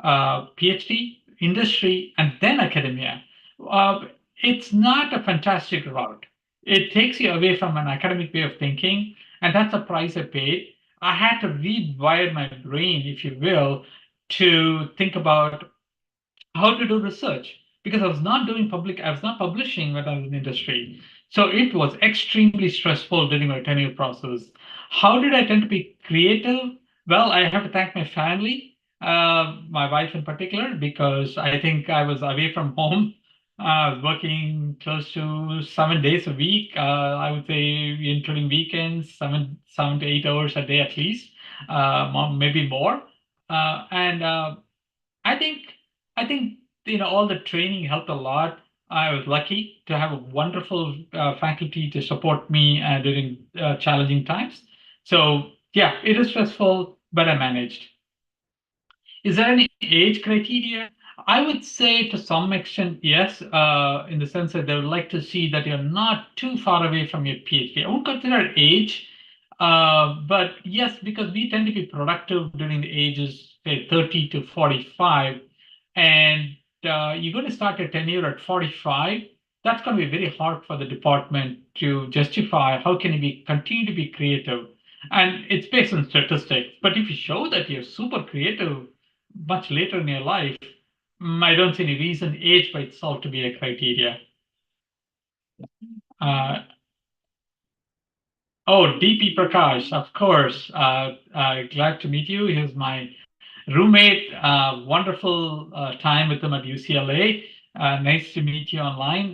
Speaker 2: PhD, industry, and then academia. It's not a fantastic route. It takes you away from an academic way of thinking, and that's the price I paid. I had to rewire my brain, if you will, to think about how to do research because I was not publishing when I was in industry. So it was extremely stressful during my tenure process. How did I tend to be creative? Well, I have to thank my family, my wife in particular, because I think I was away from home working close to 7 days a week. I would say including weekends, 7 to 8 hours a day at least, maybe more. And I think I think all the training helped a lot. I was lucky to have a wonderful faculty to support me during challenging times. So yeah, it is stressful, but I managed. Is there any age criteria? I would say to some extent, yes, in the sense that they would like to see that you're not too far away from your PhD. I won't consider age, but yes, because we tend to be productive during the ages, say 30 to 45, and you're going to start your tenure at 45. That's going to be very hard for the department to justify. How can you continue to be creative? And it's based on statistics. But if you show that you're super creative much later in your life, I don't see any reason age by itself to be a criteria. Uh, DP Prakash, of course. Glad to meet you. He's my roommate. Wonderful time with him at UCLA. Nice to meet you online.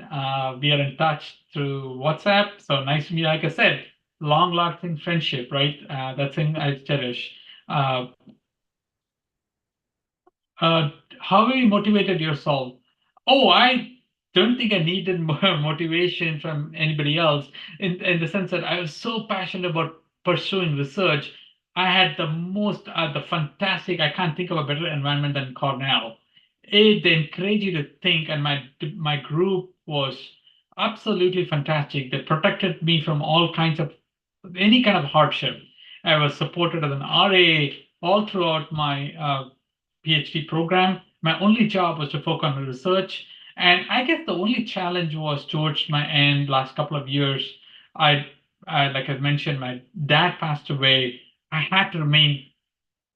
Speaker 2: We are in touch through WhatsApp. So nice to meet you. Like I said, long-lasting friendship, right? That's thing I cherish. Uh, Uh, how have you motivated yourself? Oh, I don't think I needed more motivation from anybody else in the sense that I was so passionate about pursuing research. I had the fantastic, I can't think of a better environment than Cornell. They encourage you to think, and my group was absolutely fantastic. They protected me from all kinds of any kind of hardship. I was supported as an RA all throughout my PhD program. My only job was to focus on research. And I guess the only challenge was towards my end, last couple of years. Like I mentioned, my dad passed away. I had to remain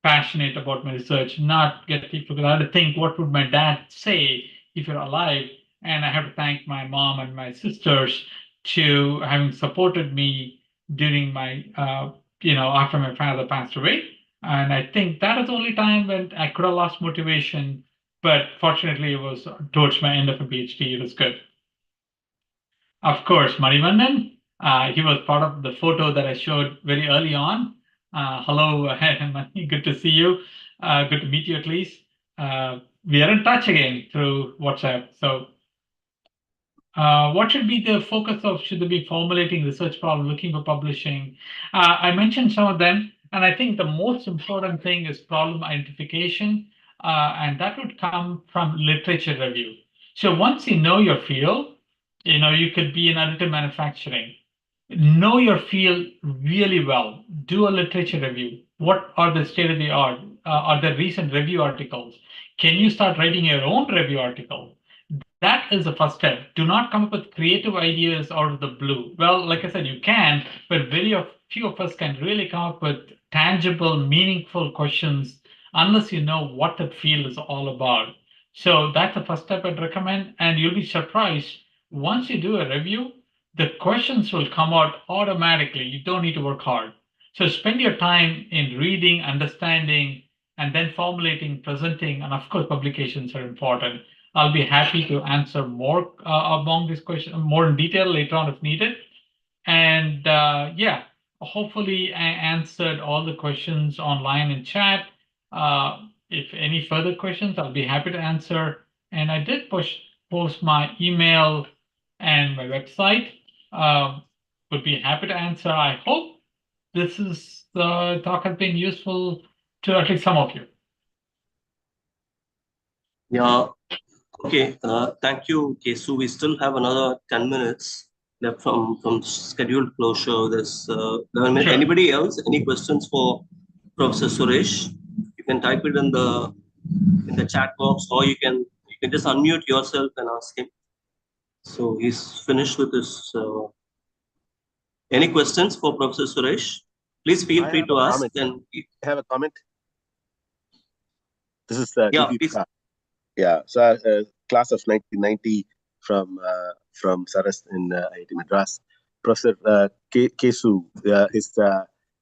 Speaker 2: passionate about my research, not get people, because I had to think, what would my dad say if you're alive? And I have to thank my mom and my sisters to having supported me during my, after my father passed away. And I think that is the only time when I could have lost motivation. But fortunately, it was towards my end of a PhD. It was good. Of course, Marivandan. He was part of the photo that I showed very early on. Hello, Mani, good to see you. Good to meet you at least. We are in touch again through WhatsApp. So, what should be the focus of? Should they be formulating research problem, looking for publishing? I mentioned some of them, and I think the most important thing is problem identification, and that would come from literature review. So once you know your field, you could be in additive manufacturing. Know your field really well. Do a literature review. What are the state of the art? Are there recent review articles? Can you start writing your own review article? That is the first step. Do not come up with creative ideas out of the blue. Well, like I said, you can, but few of us can really come up with tangible, meaningful questions unless you know what that field is all about. So that's the first step I'd recommend, and you'll be surprised. Once you do a review, the questions will come out automatically. You don't need to work hard. So spend your time in reading, understanding, and then formulating, presenting, and of course, publications are important. I'll be happy to answer more among these questions, more in detail later on if needed. And yeah, hopefully I answered all the questions online in chat. If any further questions, I'll be happy to answer. And I did post my email and my website. Would be happy to answer. I hope the talk has been useful to at least some of you.
Speaker 1: Yeah. Okay. Thank you, Kesu. We still have another 10 minutes left from scheduled closure. There's 11 minutes.
Speaker 2: Sure.
Speaker 1: Anybody else? Any questions for Professor Suresh? You can type it in the chat box, or you can just unmute yourself and ask him. So he's finished with his. Any questions for Professor Suresh? Please feel free to ask. And
Speaker 3: I have a comment. This is
Speaker 1: yeah.
Speaker 3: So class of 1990 from Saras in IIT Madras. Professor Kesu, his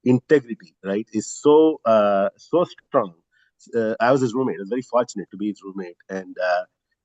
Speaker 3: integrity, right, is so strong. I was his roommate. I was very fortunate to be his roommate, and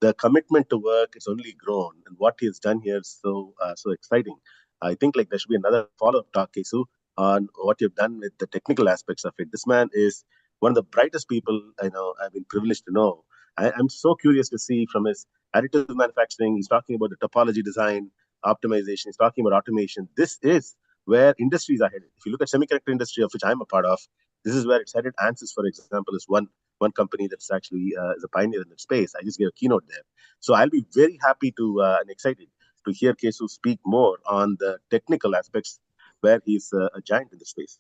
Speaker 3: the commitment to work is only grown, and what he has done here is so exciting. I think like there should be another follow-up talk, Kesu, on what you've done with the technical aspects of it. This man is one of the brightest people I know. I've been privileged to know. I'm so curious to see from his additive manufacturing. He's talking about the topology design, optimization. He's talking about automation. This is where industries are headed. If you look at semiconductor industry, of which I'm a part of, this is where it's headed. ANSYS, for example, is one company that's actually is a pioneer in that space. I just gave a keynote there. So I'll be very happy to and excited to hear Kesu speak more on the technical aspects where he's a giant in the space.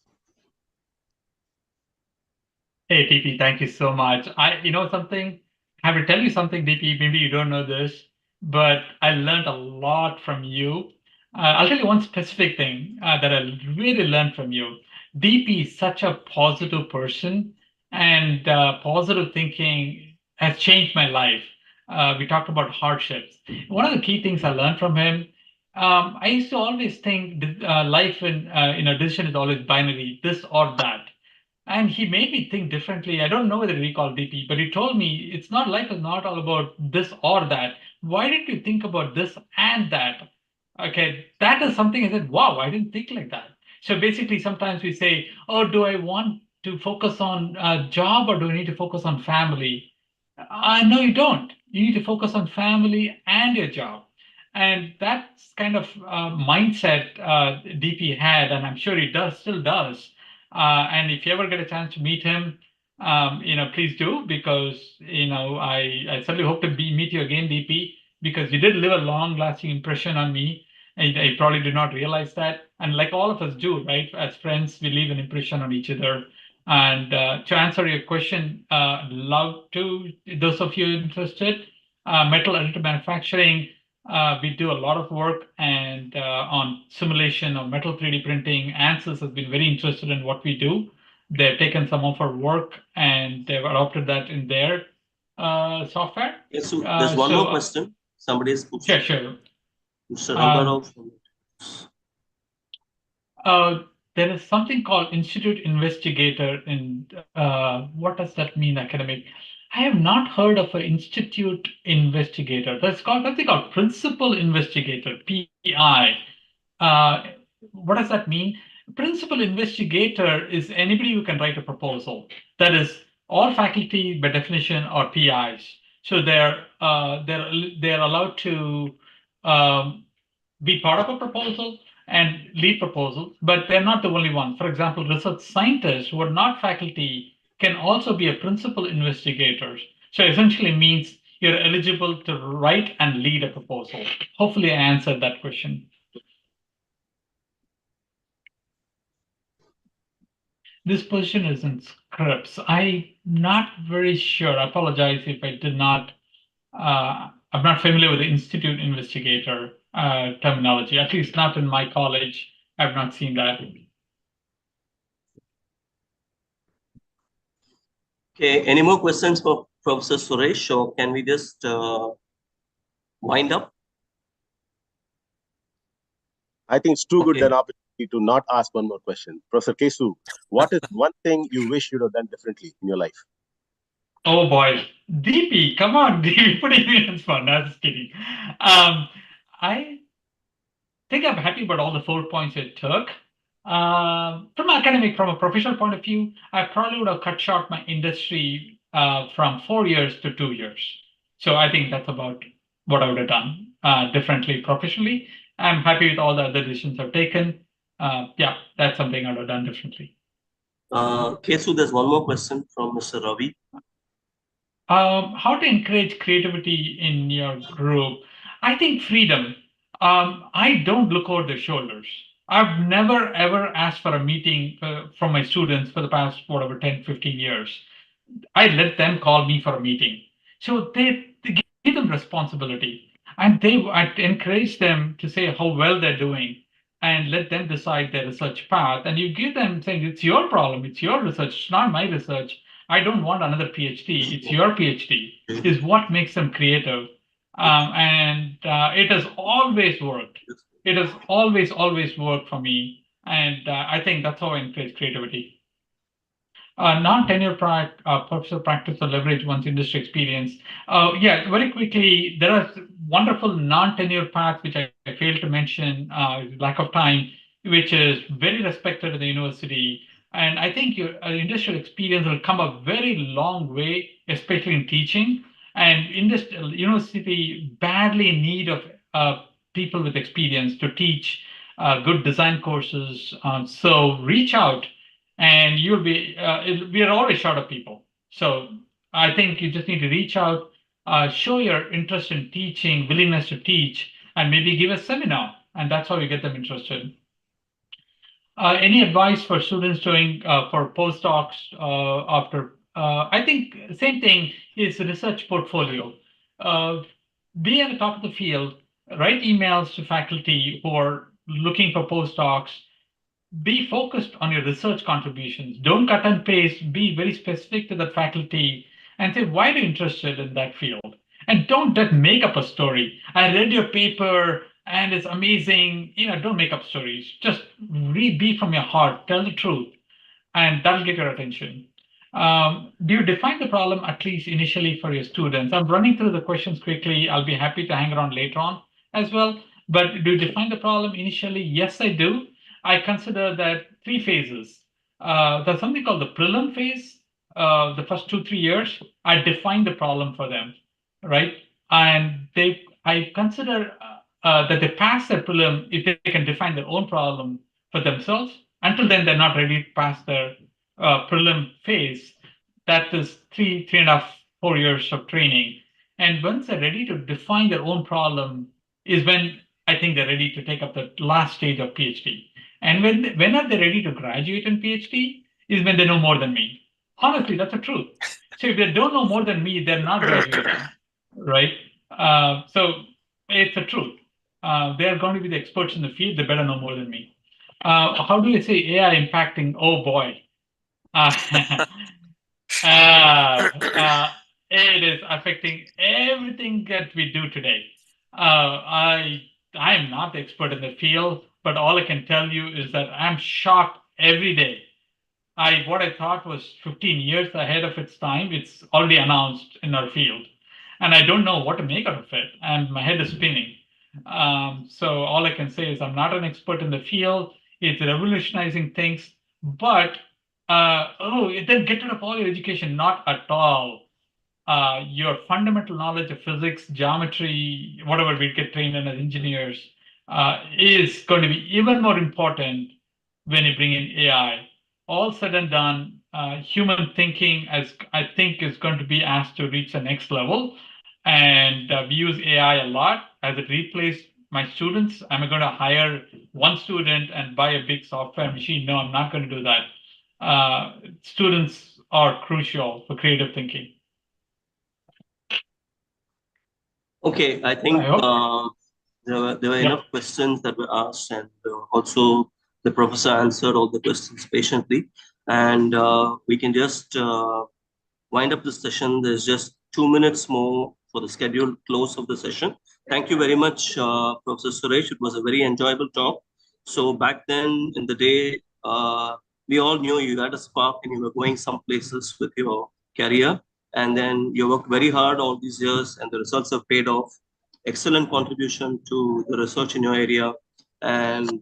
Speaker 2: Hey, DP, thank you so much. You know something? I have to tell you something, DP. Maybe you don't know this, but I learned a lot from you. I'll tell you one specific thing that I really learned from you. DP is such a positive person, and positive thinking has changed my life. We talked about hardships. One of the key things I learned from him, I used to always think life in a decision is always binary, this or that. And he made me think differently. I don't know whether he recalled DP, but he told me it's not, life is not all about this or that. Why didn't you think about this and that? Okay, that is something I said, wow, I didn't think like that. So basically, sometimes we say, oh, do I want to focus on a job or do I need to focus on family? No, you don't. You need to focus on family and your job. And that's kind of mindset DP had, and I'm sure he still does. And if you ever get a chance to meet him, please do, because I certainly hope to meet you again, DP, because you did leave a long-lasting impression on me. And I probably did not realize that. And like all of us do, right? As friends, we leave an impression on each other. And to answer your question, love to those of you interested, metal additive manufacturing. We do a lot of work and on simulation of metal 3D printing. ANSYS has been very interested in what we do. They've taken some of our work and they've adopted that in their software.
Speaker 1: Yes, so there's one more question. Somebody is put.
Speaker 2: Sure.
Speaker 1: Mr. Rangarao.
Speaker 2: There is something called Institute Investigator, and what does that mean, academic? I have not heard of an Institute Investigator. That's something called Principal Investigator, PI. What does that mean? Principal Investigator is anybody who can write a proposal. That is, all faculty by definition are PIs. So they're allowed to be part of a proposal and lead proposals, but they're not the only ones. For example, research scientists who are not faculty can also be a principal investigators. So essentially means you're eligible to write and lead a proposal. Hopefully I answered that question. This position is in scripts. I'm not very sure. I apologize if I did not. I'm not familiar with the Institute Investigator terminology, at least not in my college. I've not seen that.
Speaker 1: Okay, any more questions for Professor Suresh, or can we just wind up?
Speaker 3: I think it's too good an opportunity to not ask one more question. Professor Kesu, what is one thing you wish you'd have done differently in your life?
Speaker 2: Oh boy, DP, come on, DP, putting me on spot. No, just kidding. I think I'm happy about all the 4 points it took. From a professional point of view, I probably would have cut short my industry from 4 years to 2 years. So I think that's about what I would have done differently professionally. I'm happy with all the other decisions I've taken. Yeah, that's something I would have done differently.
Speaker 1: Kesu, there's one more question from Mr. Ravi.
Speaker 2: How to encourage creativity in your group? I think freedom. I don't look over their shoulders. I've never, ever asked for a meeting from my students for the past, 10, 15 years. I let them call me for a meeting. So they give them responsibility. And I encourage them to say how well they're doing and let them decide their research path. And you give them saying, it's your problem, it's your research, it's not my research. I don't want another PhD. It's your PhD, is what makes them creative. It has always worked. It has always worked for me. And I think that's how I encourage creativity. Non-tenure professional practice or leverage one's industry experience. Yeah, very quickly, there are wonderful non-tenure paths which I failed to mention, lack of time, which is very respected at the university. And I think your industrial experience will come a very long way, especially in teaching. And university badly in need of people with experience to teach good design courses. So reach out and you'll be we are always short of people, so I think you just need to reach out, show your interest in teaching, willingness to teach, and maybe give a seminar, and that's how you get them interested. Any advice for students doing for postdocs after I think same thing is research portfolio. Be at the top of the field, write emails to faculty who are looking for postdocs, be focused on your research contributions. Don't cut and paste. Be very specific to the faculty and say, why are you interested in that field? And don't just make up a story. I read your paper and it's amazing. Don't make up stories. Just be from your heart. Tell the truth, and that'll get your attention. Do you define the problem at least initially for your students? I'm running through the questions quickly. I'll be happy to hang around later on as well. But do you define the problem initially? Yes, I do. I consider that 3 phases. There's something called the prelim phase. The first 2-3 years, I define the problem for them, right? And I consider that they pass their prelim if they can define their own problem for themselves. Until then, they're not ready to pass their prelim phase. That is 3.5, 4 years of training. And once they're ready to define their own problem is when I think they're ready to take up the last stage of PhD. And when are they ready to graduate in PhD is when they know more than me. Honestly, that's the truth. So if they don't know more than me, they're not graduating, right? So it's the truth. They're going to be the experts in the field. They better know more than me. How do you say AI impacting? Oh boy. It is affecting everything that we do today. I am not the expert in the field, but all I can tell you is that I'm shocked every day. What I thought was 15 years ahead of its time, it's already announced in our field, and I don't know what to make out of it, and my head is spinning. So all I can say is I'm not an expert in the field. It's revolutionizing things, but then get rid of all your education. Not at all. Your fundamental knowledge of physics, geometry, whatever we get trained in as engineers, is going to be even more important when you bring in AI. All said and done, human thinking, as I think, is going to be asked to reach the next level. And we use AI a lot. As it replaced my students, I'm going to hire one student and buy a big software machine. No, I'm not going to do that. Students are crucial for creative thinking.
Speaker 1: Okay, I think there were enough questions that were asked, and also the professor answered all the questions patiently. And we can just wind up the session. There's just 2 minutes more for the scheduled close of the session. Thank you very much, Professor Suresh. It was a very enjoyable talk. So back then in the day, we all knew you had a spark and you were going some places with your career. And then you worked very hard all these years and the results have paid off. Excellent contribution to the research in your area. And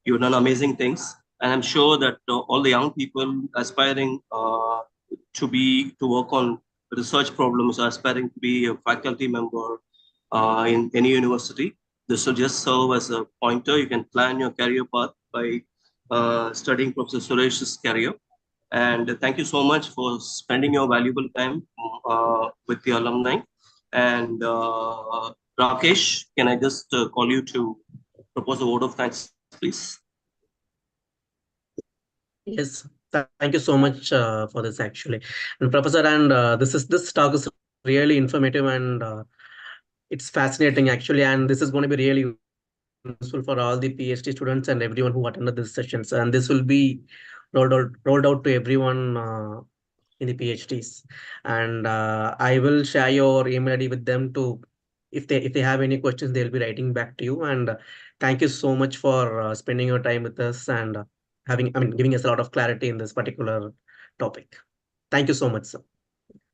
Speaker 1: you've done amazing things. And I'm sure that all the young people aspiring to work on research problems, aspiring to be a faculty member in any university, this will just serve as a pointer. You can plan your career path by studying Professor Suresh's career. And thank you so much for spending your valuable time with the alumni. And Rakesh, can I just call you to propose a vote of thanks, please?
Speaker 4: Yes, thank you so much for this actually. And Professor, and this talk is really informative and it's fascinating actually. And this is going to be really useful for all the PhD students and everyone who attended these sessions. And this will be rolled out to everyone in the PhDs. And I will share your email ID with them to, if they have any questions, they'll be writing back to you. And thank you so much for spending your time with us and giving us a lot of clarity in this particular topic. Thank you so much, sir.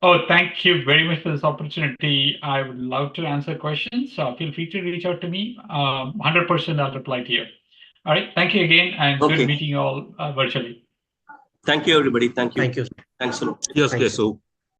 Speaker 2: Oh, thank you very much for this opportunity. I would love to answer questions. Feel free to reach out to me. 100% I'll reply to you. All right. Thank you again, and
Speaker 1: Okay.
Speaker 2: good meeting you all virtually.
Speaker 1: Thank you, everybody. Thank you.
Speaker 4: Thank you.
Speaker 1: Thanks a lot.
Speaker 5: Yes,
Speaker 4: Thank you.
Speaker 5: Kesu.